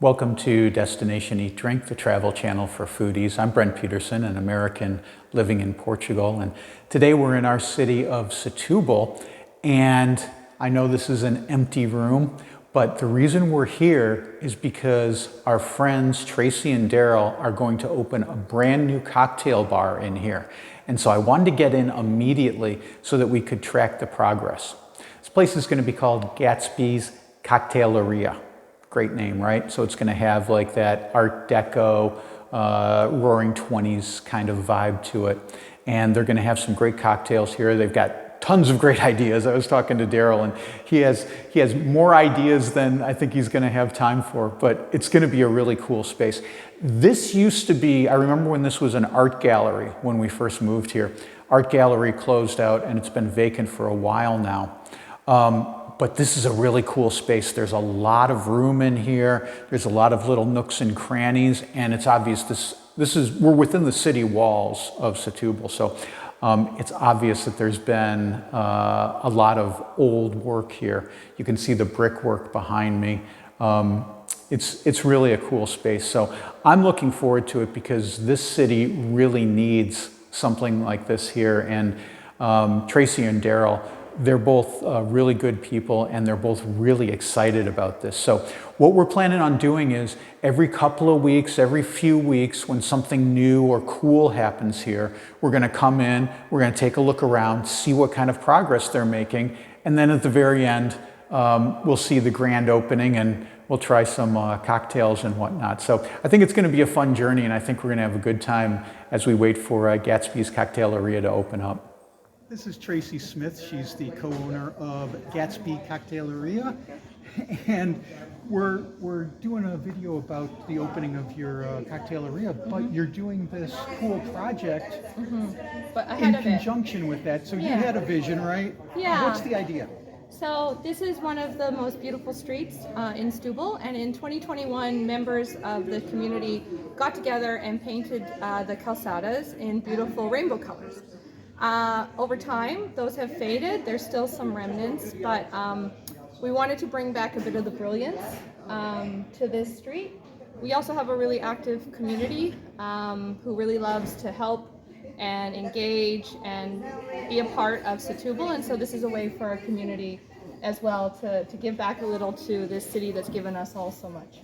Welcome to Destination Eat Drink, the travel channel for foodies. I'm Brent Peterson, an American living in Portugal, and today we're in our city of Setubal, and I know this is an empty room, but the reason we're here is because our friends Tracy and Daryl are going to open a brand new cocktail bar in here. And so I wanted to get in immediately so that we could track the progress. This place is going to be called Gatsby's Cocktaileria. Great name, right? So it's going to have like that Art Deco, Roaring 20s kind of vibe to it. And they're going to have some great cocktails here. They've got tons of great ideas. I was talking to Daryl, and he has more ideas than I think he's going to have time for, but it's going to be a really cool space. This used to be, I remember when this was an art gallery when we first moved here. Art gallery closed out, and it's been vacant for a while now. But this is a really cool space. There's a lot of room in here. There's a lot of little nooks and crannies, and it's obvious we're within the city walls of Setubal, so it's obvious that there's been a lot of old work here. You can see the brickwork behind me. It's really a cool space. So I'm looking forward to it because this city really needs something like this here, and Tracy and Daryl, they're both really good people, and they're both really excited about this. So what we're planning on doing is every couple of weeks, every few weeks, when something new or cool happens here, we're going to come in, we're going to take a look around, see what kind of progress they're making, and then at the very end, we'll see the grand opening and we'll try some cocktails and whatnot. So I think it's going to be a fun journey, and I think we're going to have a good time as we wait for Gatsby's Cocktaileria to open up. This is Tracy Smith. She's the co-owner of Gatsby Cocktaileria, and we're doing a video about the opening of your cocktaileria, but you're doing this cool project but in conjunction with that. So you had a vision, right? Yeah. What's the idea? So this is one of the most beautiful streets in Setubal, and in 2021, members of the community got together and painted the calçadas in beautiful rainbow colors. Over time, those have faded. There's still some remnants, but we wanted to bring back a bit of the brilliance to this street. We also have a really active community who really loves to help and engage and be a part of Setubal, and so this is a way for our community as well to give back a little to this city that's given us all so much.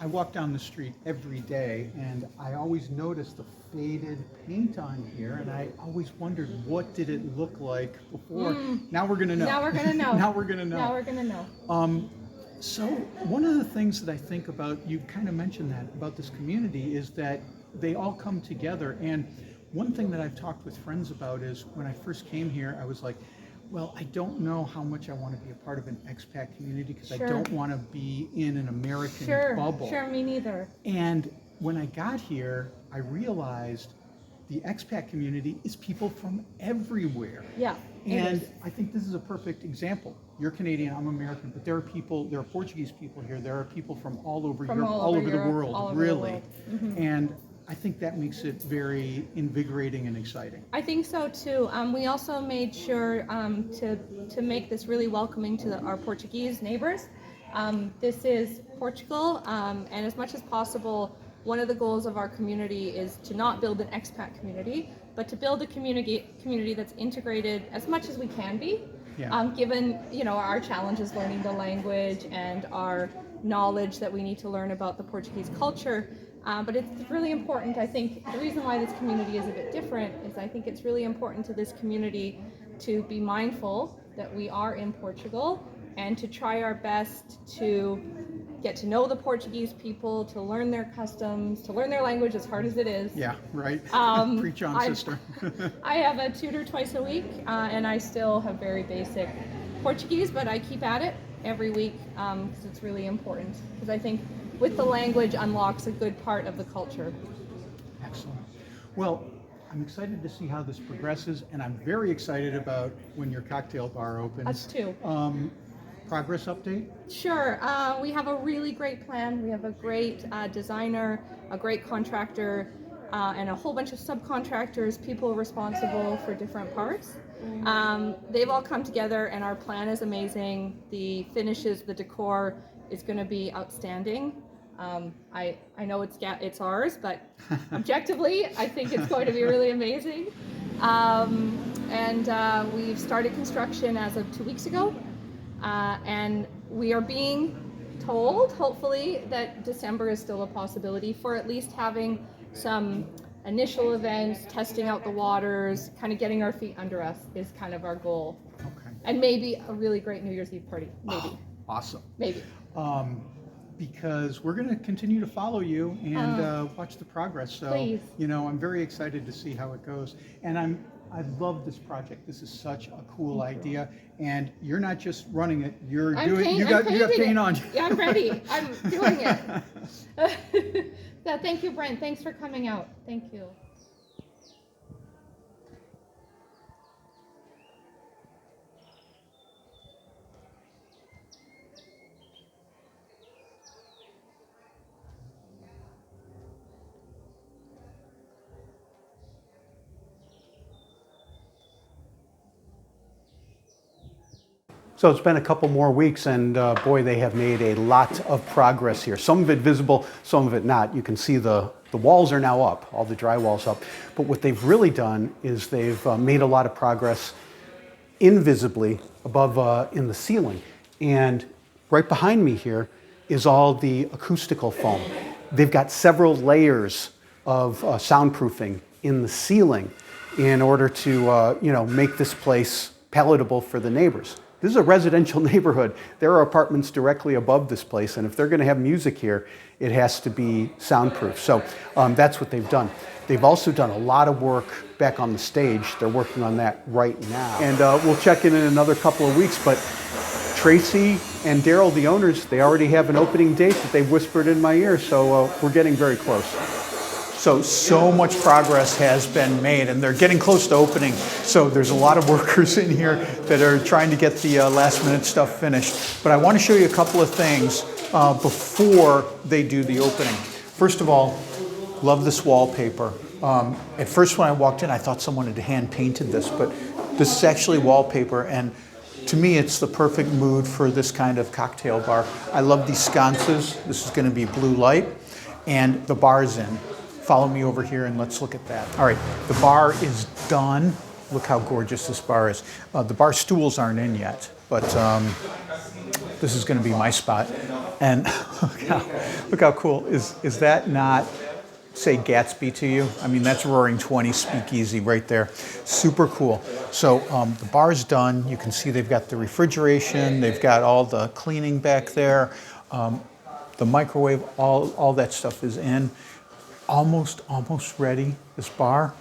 I walk down the street every day, and I always notice the faded paint on here, and I always wondered, what did it look like before? Now we're going to know. Now we're going to know. Now we're going to know. Now we're going to know. So one of the things that I think about, you kind of mentioned that, about this community, is that they all come together. And one thing that I've talked with friends about is when I first came here, I was like, well, I don't know how much I want to be a part of an expat community because I don't want to be in an American bubble. Sure, me neither. And when I got here, I realized the expat community is people from everywhere. Yeah. And I think this is a perfect example. You're Canadian, I'm American, but there are Portuguese people here. There are people from all over Europe, all over the world, really. And I think that makes it very invigorating and exciting. I think so too. We also made sure to make this really welcoming to our Portuguese neighbors. This is Portugal, and as much as possible, one of the goals of our community is to not build an expat community, but to build a community that's integrated as much as we can be. Given our challenges learning the language and our knowledge that we need to learn about the Portuguese culture. But it's really important. I think the reason why this community is a bit different is I think it's really important to this community to be mindful that we are in Portugal and to try our best to get to know the Portuguese people, to learn their customs, to learn their language, as hard as it is. Yeah, right. Preach on, sister. I have a tutor twice a week, and I still have very basic Portuguese, but I keep at it every week because it's really important. Because I think with the language unlocks a good part of the culture. Excellent. Well, I'm excited to see how this progresses, and I'm very excited about when your cocktail bar opens. Us too. Progress update? Sure. We have a really great plan. We have a great designer, a great contractor, and a whole bunch of subcontractors, people responsible for different parts. They've all come together, and our plan is amazing. The finishes, the decor is going to be outstanding. I know it's ours, but objectively, I think it's going to be really amazing. And we've started construction as of 2 weeks ago, and we are being told, hopefully, that December is still a possibility for at least having some initial events, testing out the waters, kind of getting our feet under us is kind of our goal. Okay. And maybe a really great New Year's Eve party, maybe. Oh, awesome. Maybe. Because we're going to continue to follow you and watch the progress. So, Please. I'm very excited to see how it goes. And I love this project. This is such a cool idea. And you're not just running it. You got paint on. Yeah, I'm ready. I'm doing it. So thank you, Brent. Thanks for coming out. Thank you. So it's been a couple more weeks, and boy, they have made a lot of progress here. Some of it visible, some of it not. You can see the walls are now up, all the drywall's up. But what they've really done is they've made a lot of progress invisibly above in the ceiling. And right behind me here is all the acoustical foam. They've got several layers of soundproofing in the ceiling in order to make this place palatable for the neighbors. This is a residential neighborhood. There are apartments directly above this place, and if they're going to have music here, it has to be soundproof. So that's what they've done. They've also done a lot of work back on the stage. They're working on that right now. And we'll check in another couple of weeks, but Tracy and Daryl, the owners, they already have an opening date that they've whispered in my ear, so we're getting very close. So much progress has been made, and they're getting close to opening. So there's a lot of workers in here that are trying to get the last minute stuff finished. But I want to show you a couple of things before they do the opening. First of all, love this wallpaper. At first when I walked in, I thought someone had hand painted this, but this is actually wallpaper, and to me, it's the perfect mood for this kind of cocktail bar. I love these sconces. This is going to be blue light, and the bar's in. Follow me over here and let's look at that. All right, the bar is done. Look how gorgeous this bar is. The bar stools aren't in yet, but this is going to be my spot. And look how cool. Is that not, say, Gatsby to you? I mean, that's Roaring 20 speakeasy right there. Super cool. So the bar's done. You can see they've got the refrigeration. They've got all the cleaning back there. The microwave, all that stuff is in. Almost ready, this bar.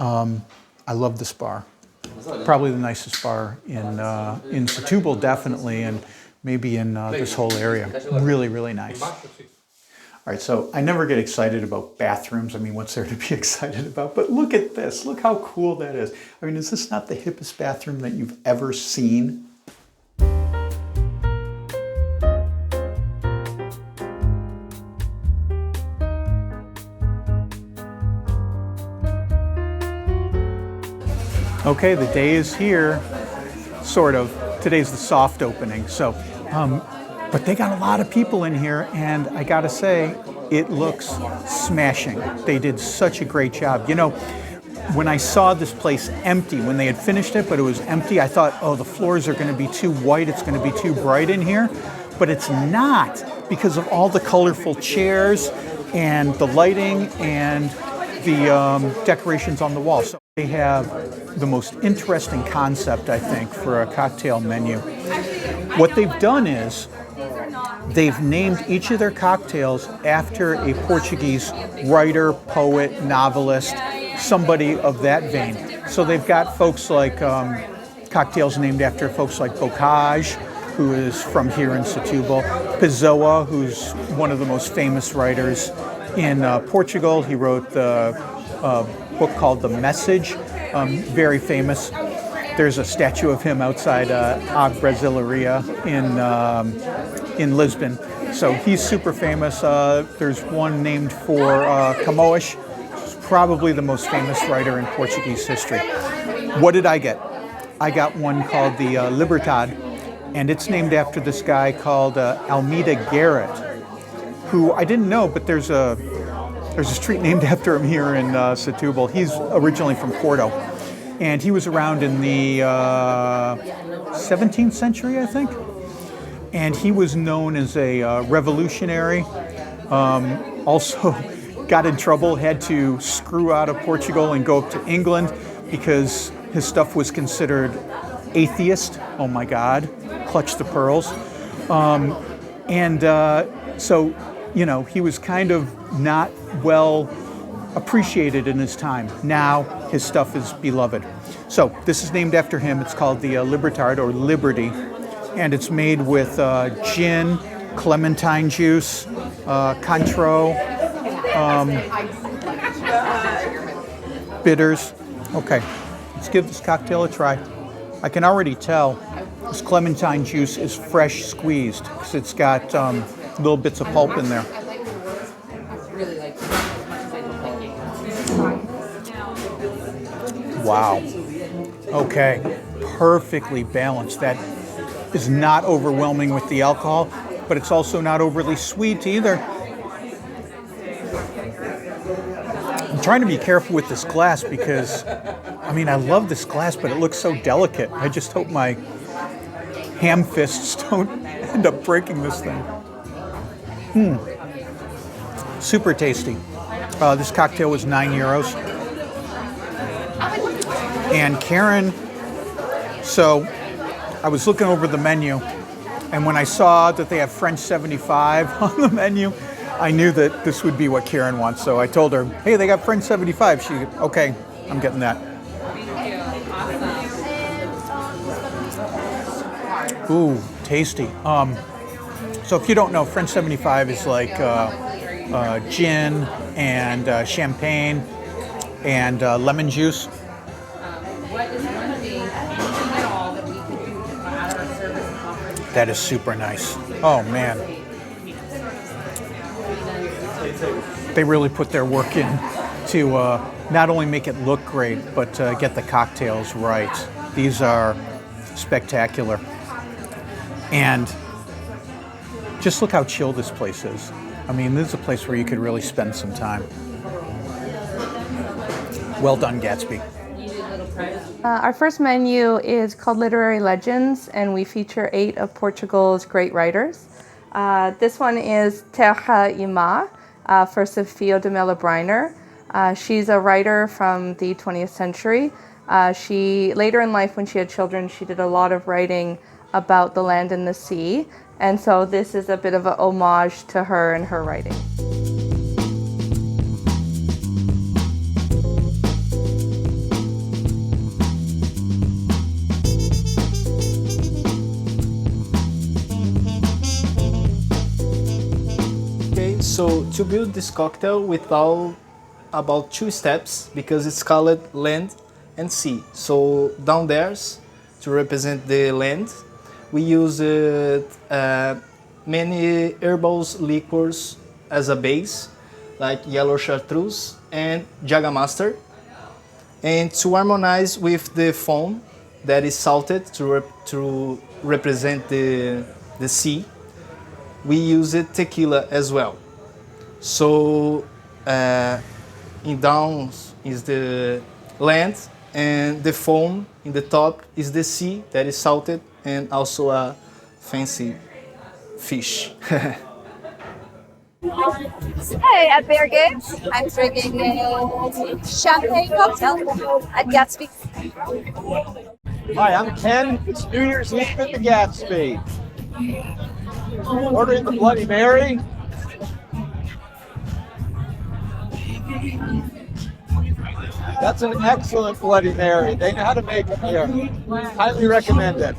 I love this bar. Probably the nicest bar in Setubal, definitely, and maybe in this whole area. Really, really nice. All right, so I never get excited about bathrooms. I mean, what's there to be excited about? But look at this. Look how cool that is. I mean, is this not the hippest bathroom that you've ever seen? Okay, the day is here, sort of. Today's the soft opening, so, but they got a lot of people in here, and I gotta say, it looks smashing. They did such a great job. You know, when I saw this place empty, when they had finished it, but it was empty, I thought, oh, the floors are gonna be too white, it's gonna be too bright in here, but it's not, because of all the colorful chairs and the lighting and the decorations on the wall. So they have the most interesting concept, I think, for a cocktail menu. What they've done is they've named each of their cocktails after a Portuguese writer, poet, novelist, somebody of that vein. So they've got folks like cocktails named after folks like Bocage, who is from here in Setúbal, Pessoa, who's one of the most famous writers in Portugal. He wrote the book called The Message, very famous. There's a statue of him outside A Brasileria in Lisbon. So he's super famous. There's one named for Camões, who's probably the most famous writer in Portuguese history. What did I get? I got one called the Liberdade, and it's named after this guy called Almeida Garrett, who I didn't know, but there's a street named after him here in Setubal. He's originally from Porto, and he was around in the 17th century, I think. And he was known as a revolutionary. Also got in trouble, had to screw out of Portugal and go up to England because his stuff was considered atheist. Oh my God, clutch the pearls. So, you know, he was kind of not well appreciated in his time. Now his stuff is beloved. So this is named after him. It's called the Libertard, or Liberty, and it's made with gin, clementine juice, Cointreau, bitters. Okay, let's give this cocktail a try. I can already tell this clementine juice is fresh squeezed because it's got little bits of pulp in there. Wow. Okay, perfectly balanced. That is not overwhelming with the alcohol, but it's also not overly sweet either. I'm trying to be careful with this glass because, I mean, I love this glass, but it looks so delicate. I just hope my ham fists don't end up breaking this thing. Super tasty. This cocktail was €9. And Karen, so I was looking over the menu, and when I saw that they have French 75 on the menu, I knew that this would be what Karen wants. So I told her, hey, they got French 75. She, okay, I'm getting that. Ooh, tasty. So if you don't know, French 75 is like gin and champagne and lemon juice. What is one thing, anything at all that we could do to add our service? That is super nice. Oh man. They really put their work in to not only make it look great, but get the cocktails right. These are spectacular. And just look how chill this place is. I mean, this is a place where you could really spend some time. Well done, Gatsby. Our first menu is called Literary Legends, and we feature 8 of Portugal's great writers. This one is Terra e Mar for Sofia de Mello Breiner. She's a writer from the 20th century. She, later in life when she had children, she did a lot of writing about the land and the sea. And so this is a bit of a homage to her and her writing. Okay, so to build this cocktail without about 2 steps, because it's called land and sea. So down there's to represent the land. We use many herbal liquors as a base, like yellow chartreuse and Jägermeister. And to harmonize with the foam that is salted to represent the sea, we use tequila as well. So in downs is the land, and the foam in the top is the sea that is salted, and also a fancy fish. Hey, at Bear Games, I'm drinking a champagne cocktail at Gatsby. Hi, I'm Ken. It's New Year's Eve at the Gatsby. Ordering the Bloody Mary. That's an excellent Bloody Mary. They know how to make it here. Highly recommend it.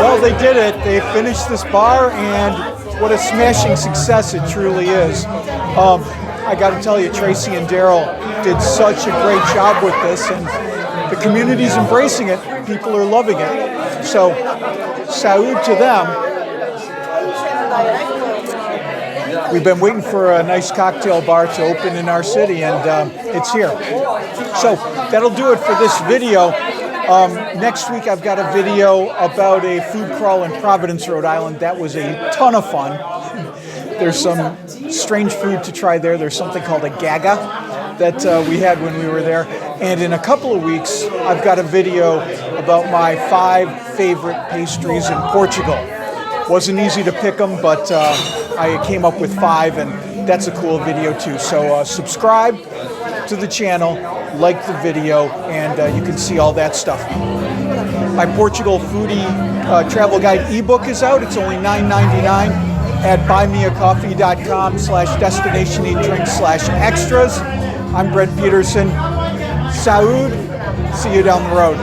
Well, they did it. They finished this bar, and what a smashing success it truly is. I got to tell you, Tracy and Daryl did such a great job with this, and the community's embracing it. People are loving it. So, salute to them. We've been waiting for a nice cocktail bar to open in our city, and it's here. So that'll do it for this video. Next week I've got a video about a food crawl in Providence, Rhode Island. That was a ton of fun. There's some strange food to try there. There's something called a gaga that we had when we were there. And in a couple of weeks, I've got a video about my 5 favorite pastries in Portugal. Wasn't easy to pick them, but I came up with 5, and that's a cool video too. So subscribe to the channel, like the video, and you can see all that stuff. My Portugal Foodie Travel Guide ebook is out. It's only $9.99 at buymeacoffee.com/destination-eat-drink/extras. I'm Brent Peterson. Saúde. See you down the road.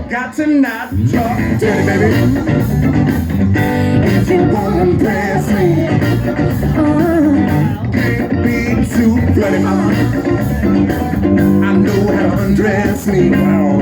Got to not talk dirty, baby. If you wanna impress me, can't be too flirty, mama. I know how to undress me. Wow.